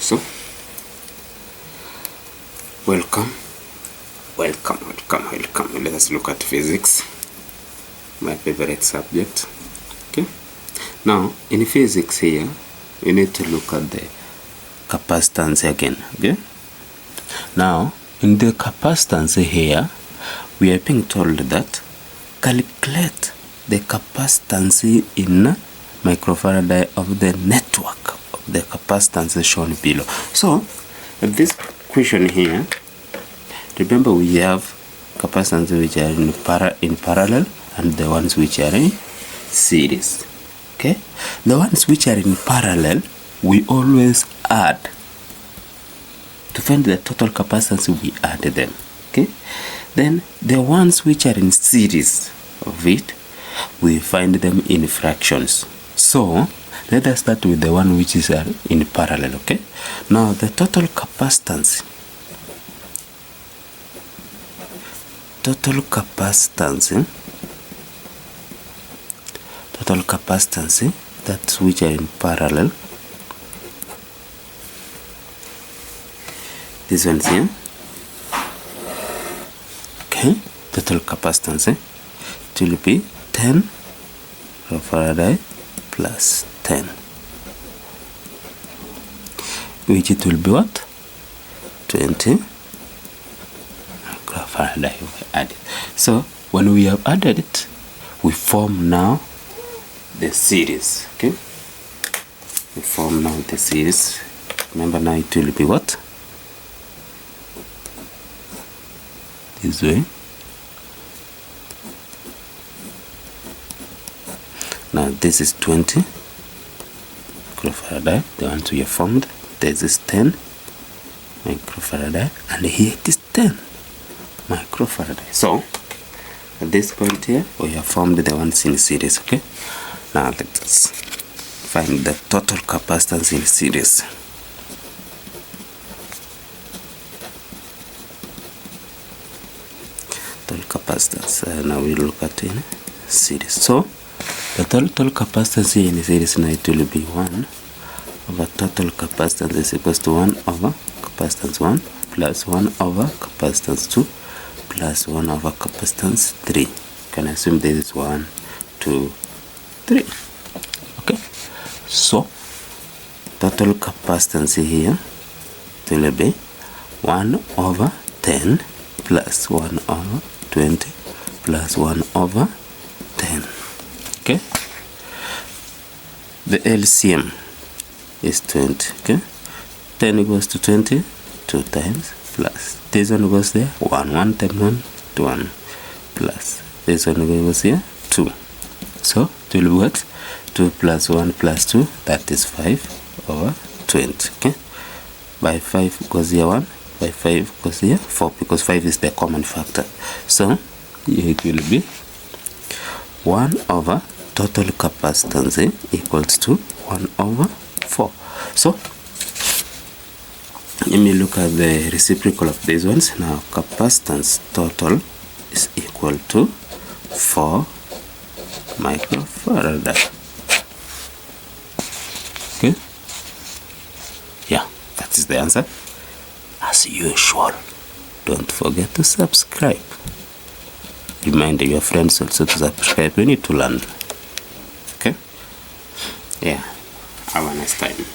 So welcome. Let us look at physics, my favorite subject. Okay, now in physics here we need to look at the capacitance again. Okay, now in the capacitance here we are being told that calculate the capacitance in microfarad of the network of the capacitance shown below. So this question here, remember we have capacitance which are in parallel and the ones which are in series. Okay, the ones which are in parallel we always add. To find the total capacitance we add them. Okay, then the ones which are in series of it we find them in fractions. So let us start with the one which is in parallel. Okay, now the total capacitance that's which are in parallel, this one's here. Okay, total capacitance it will be 10 microfarad plus 10, which it will be what? 20 microfarad we added. So when we have added it, we form now the series. Okay, we form now the series. Remember now it will be what? This way. Now this is 20 microfarad, the ones we have formed. This is 10 microfarad, and here it is 10 microfarad. So at this point here we have formed the ones in series. Okay, now let us find the total capacitance in series. Total capacitance, now we look at in series. So the total capacitance here in series now it will be 1 over total capacitance is equals to 1 over capacitance 1 plus 1 over capacitance 2 plus 1 over capacitance 3. You can assume this is 1, 2, 3. Okay, so total capacitance here it will be 1 over 10 plus 1 over 20 plus 1 over 10. Okay, the LCM is 20. Okay, 10 goes to 20 2 times, plus this one goes there 1 times 1 to 1, plus this one goes here 2. So it will be what? 2 plus 1 plus 2, that is 5 over 20. Okay, by 5 goes here 1, by 5 goes here 4, because 5 is the common factor. So here it will be 1 over total capacitance equals to 1 over 4. So let me look at the reciprocal of these ones. Now capacitance total is equal to 4 microfarad. Okay, yeah, that is the answer. As usual, don't forget to subscribe. Remind your friends also to subscribe. We need to learn. Okay, yeah, have a nice time.